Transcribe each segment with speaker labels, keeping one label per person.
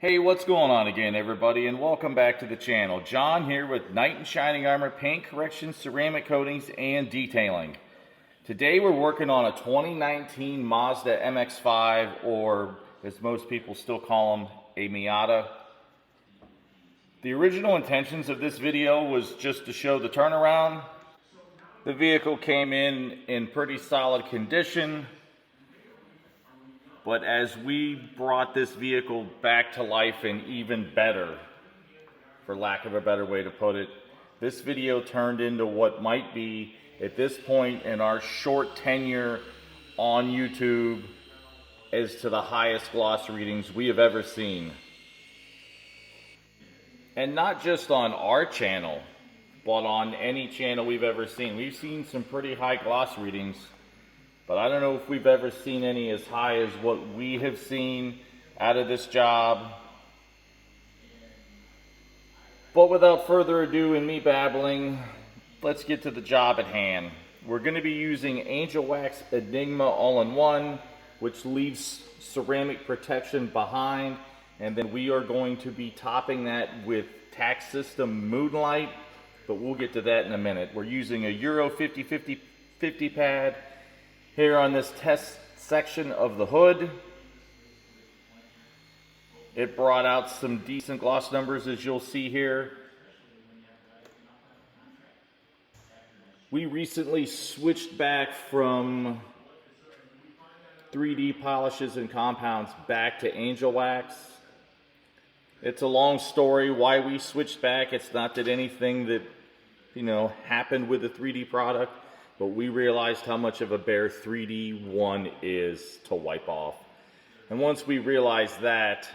Speaker 1: Hey, what's going on again, everybody, and welcome back to the channel. John here with Knight and Shining Armor paint correction, ceramic coatings, and detailing. Today we're working on a 2019 Mazda MX5, or as most people still call them, a Miata. The original intentions of this video was just to show the turnaround. The vehicle came in pretty solid condition. But as we brought this vehicle back to life and even better, for lack of a better way to put it, this video turned into what might be, at this point in our short tenure on YouTube, as to the highest gloss readings we have ever seen. And not just on our channel, but on any channel we've ever seen. We've seen some pretty high gloss readings, but I don't know if we've ever seen any as high as what we have seen out of this job. But without further ado and me babbling, let's get to the job at hand. We're going to be using Angelwax Enigma All-in-One, which leaves ceramic protection behind. And then we are going to be topping that with TacSystem Moonlight, but we'll get to that in a minute. We're using a Euro 50-50-50 pad here on this test section of the hood. It brought out some decent gloss numbers, as you'll see here. We recently switched back from 3D polishes and compounds back to Angelwax. It's a long story why we switched back. It's not that anything that, happened with the 3D product, but we realized how much of a bear 3D one is to wipe off. And once we realized that,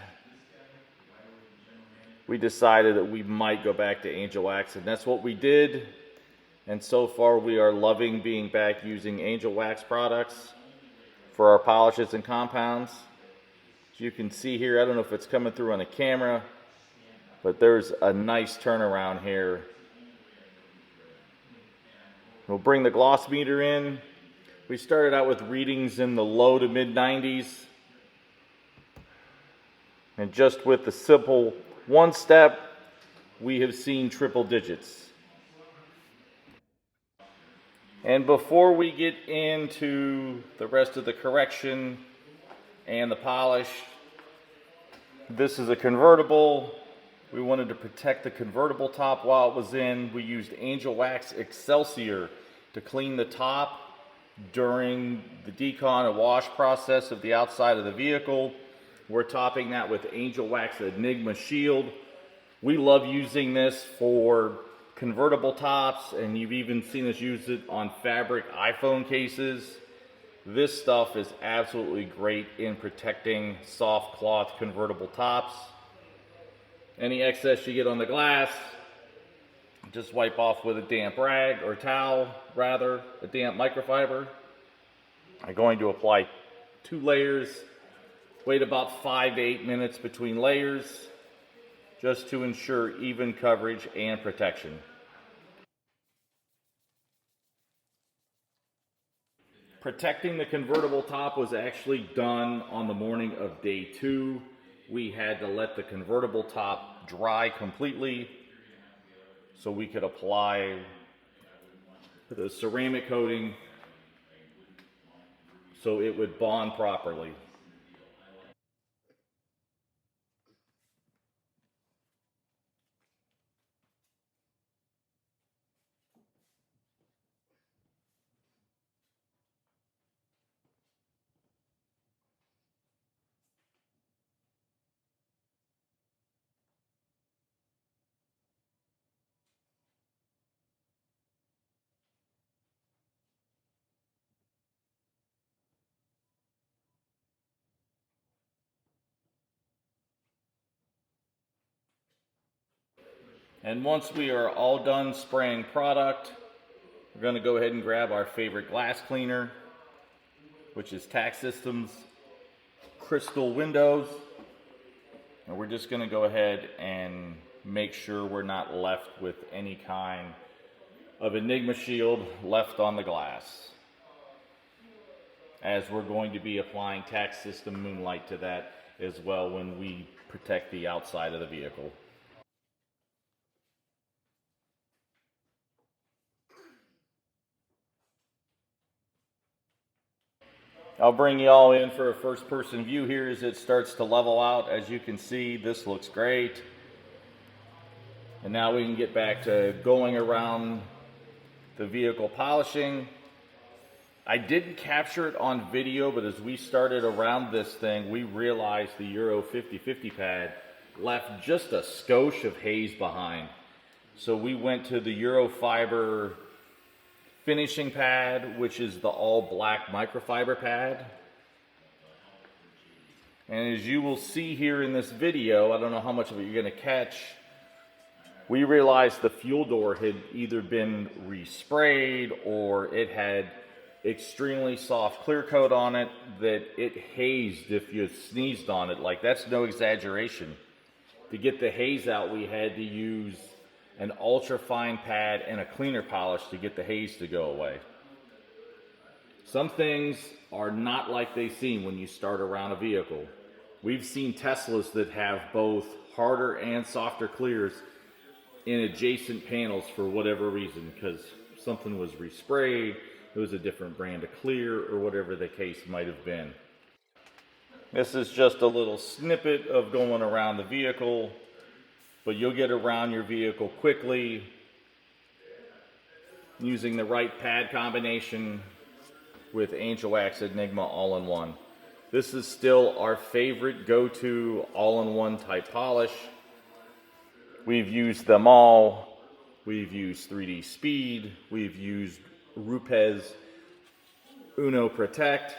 Speaker 1: we decided that we might go back to Angelwax, and that's what we did. And so far we are loving being back using Angelwax products for our polishes and compounds. As you can see here, I don't know if it's coming through on the camera, but there's a nice turnaround here. We'll bring the gloss meter in. We started out with readings in the low to mid 90s. And just with the simple one step, we have seen triple digits. And before we get into the rest of the correction and the polish, this is a convertible. We wanted to protect the convertible top while it was in. We used Angelwax Excelsior to clean the top during the decon and wash process of the outside of the vehicle. We're topping that with Angelwax Enigma Shield. We love using this for convertible tops, and you've even seen us use it on fabric iPhone cases. This stuff is absolutely great in protecting soft cloth convertible tops. Any excess you get on the glass, just wipe off with a damp rag, or towel rather, a damp microfiber. I'm going to apply 2 layers, wait about 5 to 8 minutes between layers, just to ensure even coverage and protection. Protecting the convertible top was actually done on the morning of day 2. We had to let the convertible top dry completely so we could apply the ceramic coating so it would bond properly. And once we are all done spraying product, we're going to go ahead and grab our favorite glass cleaner, which is TacSystem's Crystal Windows. And we're just going to go ahead and make sure we're not left with any kind of Enigma shield left on the glass, as we're going to be applying TacSystem Moonlight to that. as well when we protect the outside of the vehicle. I'll bring you all in for a first person view here as it starts to level out. As you can see, this looks great. And now we can get back to going around the vehicle polishing. I didn't capture it on video, but as we started around this thing, we realized the Euro 50/50 pad left just a skosh of haze behind. So we went to the Eurofiber finishing pad, which is the all black microfiber pad. And as you will see here in this video, I don't know how much of it you're going to catch, we realized the fuel door had either been resprayed or it had extremely soft clear coat on it that it hazed if you sneezed on it. Like, that's no exaggeration. To get the haze out, we had to use an ultra fine pad and a cleaner polish to get the haze to go away. Some things are not like they seem when you start around a vehicle. We've seen Teslas that have both harder and softer clears in adjacent panels for whatever reason, because something was resprayed, it was a different brand of clear, or whatever the case might have been. This is just a little snippet of going around the vehicle, but you'll get around your vehicle quickly using the right pad combination with Angelwax Enigma all-in-one. This is still our favorite go-to all-in-one type polish. We've used them all. We've used 3D Speed. We've used Rupes Uno Protect.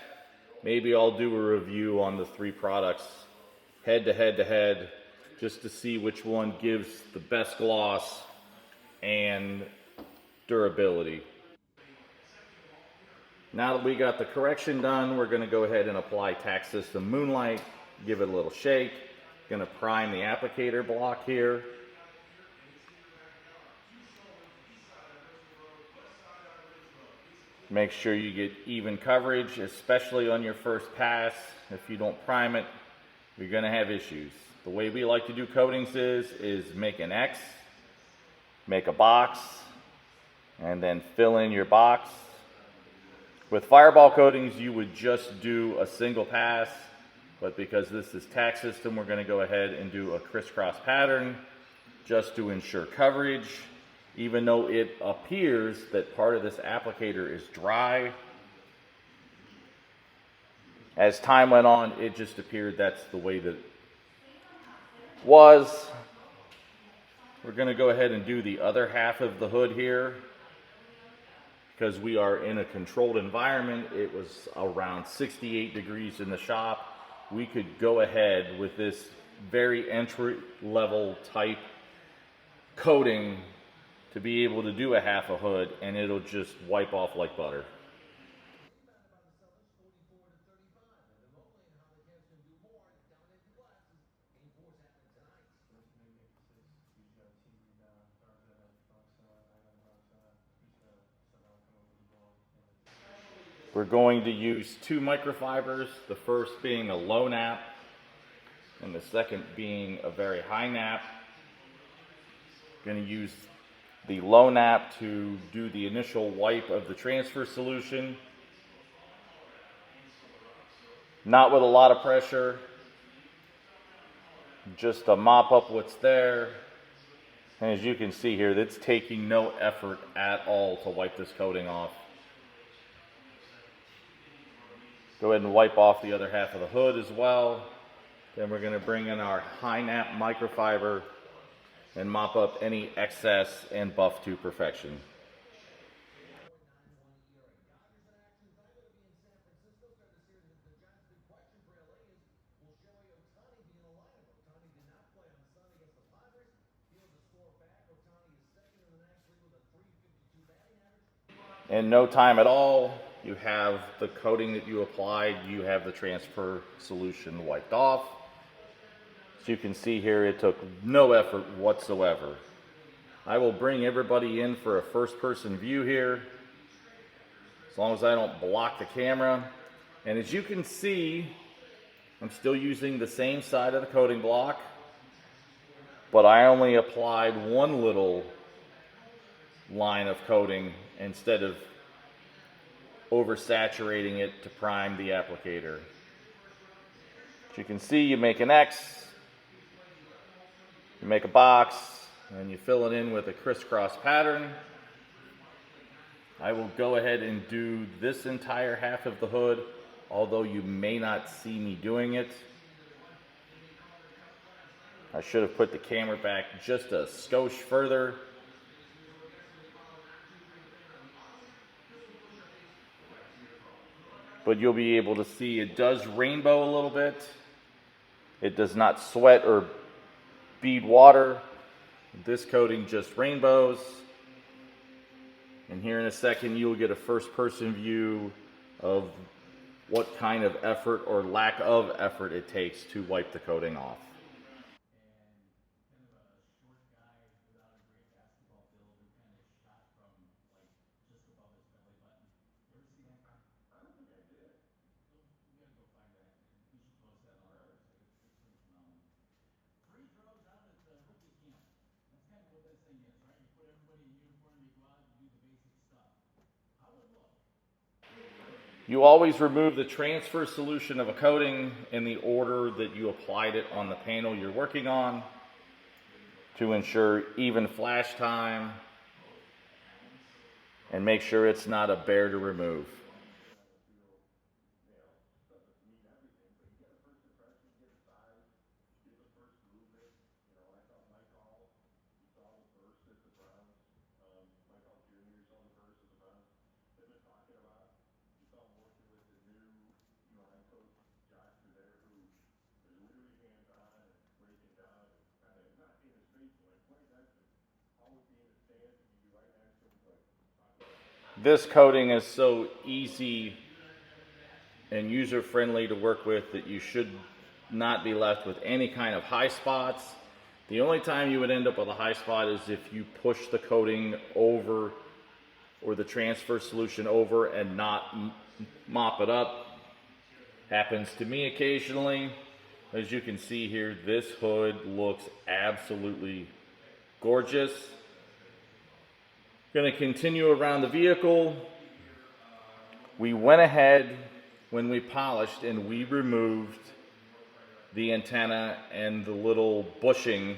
Speaker 1: Maybe I'll do a review on the three products head to head, just to see which one gives the best gloss and durability. Now that we got the correction done, we're going to go ahead and apply TacSystem Moonlight, give it a little shake. Going to prime the applicator block here. Make sure you get even coverage, especially on your first pass. If you don't prime it, you're going to have issues. The way we like to do coatings is make an X, make a box, and then fill in your box. With fireball coatings, you would just do a single pass, but because this is TacSystem, we're going to go ahead and do a crisscross pattern just to ensure coverage. Even though it appears that part of this applicator is dry, as time went on, it just appeared that's the way that it was. We're going to go ahead and do the other half of the hood here. Because we are in a controlled environment, it was around 68 degrees in the shop. We could go ahead with this very entry-level type coating to be able to do a half a hood, and it'll just wipe off like butter. We're going to use two microfibers, the first being a low nap and the second being a very high nap. Going to use the low nap to do the initial wipe of the transfer solution. Not with a lot of pressure, just to mop up what's there. And as you can see here, that's taking no effort at all to wipe this coating off. Go ahead and wipe off the other half of the hood as well. Then we're going to bring in our high nap microfiber and mop up any excess and buff to perfection. In no time at all, you have the coating that you applied, you have the transfer solution wiped off. As you can see here, it took no effort whatsoever. I will bring everybody in for a first-person view here, as long as I don't block the camera. And as you can see, I'm still using the same side of the coating block, but I only applied one little line of coating instead of oversaturating it to prime the applicator. As you can see, you make an X, you make a box, and you fill it in with a crisscross pattern. I will go ahead and do this entire half of the hood, although you may not see me doing it. I should have put the camera back just a skosh further. But you'll be able to see it does rainbow a little bit. It does not sweat or bead water. This coating just rainbows. And here in a second, you'll get a first-person view of what kind of effort or lack of effort it takes to wipe the coating off. You always remove the transfer solution of a coating in the order that you applied it on the panel you're working on to ensure even flash time and make sure it's not a bear to remove. This coating is so easy and user-friendly to work with that you should not be left with any kind of high spots. The only time you would end up with a high spot is if you push the coating over or the transfer solution over and not mop it up. Happens to me occasionally. As you can see here, this hood looks absolutely gorgeous. Going to continue around the vehicle. We went ahead when we polished and we removed the antenna and the little bushing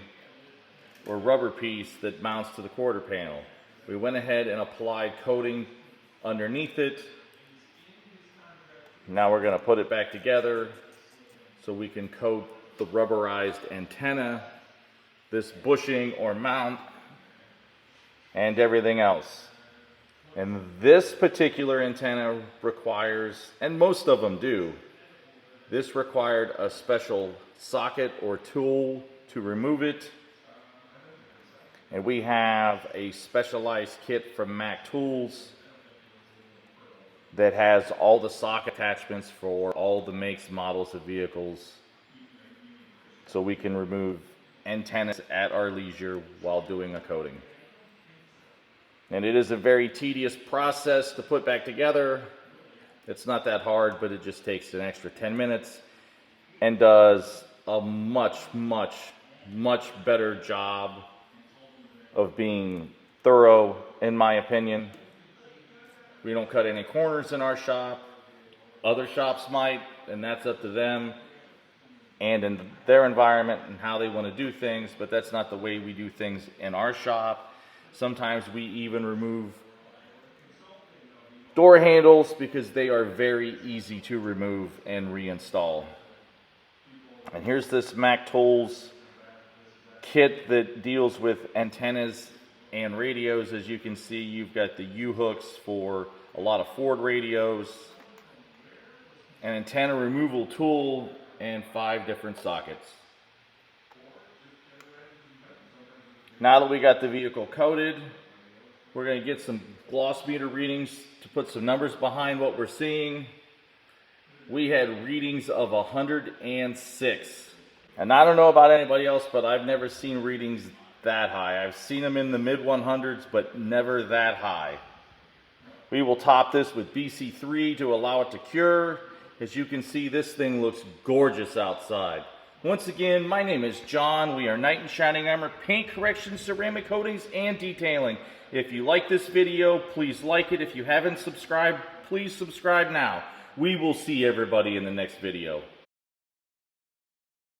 Speaker 1: or rubber piece that mounts to the quarter panel. We went ahead and applied coating underneath it. Now we're going to put it back together so we can coat the rubberized antenna, this bushing or mount, and everything else. And this particular antenna requires, and most of them do, this required a special socket or tool to remove it. And we have a specialized kit from Mac Tools that has all the socket attachments for all the makes, models of vehicles, so we can remove antennas at our leisure while doing a coating. And it is a very tedious process to put back together. It's not that hard, but it just takes an extra 10 minutes and does a much, much, much better job of being thorough, in my opinion. We don't cut any corners in our shop. Other shops might, and that's up to them and in their environment and how they want to do things, but that's not the way we do things in our shop. Sometimes we even remove door handles because they are very easy to remove and reinstall. And here's this Mac Tools kit that deals with antennas and radios. As you can see, you've got the U-hooks for a lot of Ford radios, an antenna removal tool, and 5 different sockets. Now that we got the vehicle coated, we're going to get some gloss meter readings to put some numbers behind what we're seeing. We had readings of 106. And I don't know about anybody else, but I've never seen readings that high. I've seen them in the mid 100s, but never that high. We will top this with BC3 to allow it to cure. As you can see, this thing looks gorgeous outside. Once again, my name is John. We are Knight and Shining Armor Paint Correction, Ceramic Coatings, and Detailing. If you like this video, please like it. If you haven't subscribed, please subscribe now. We will see everybody in the next video.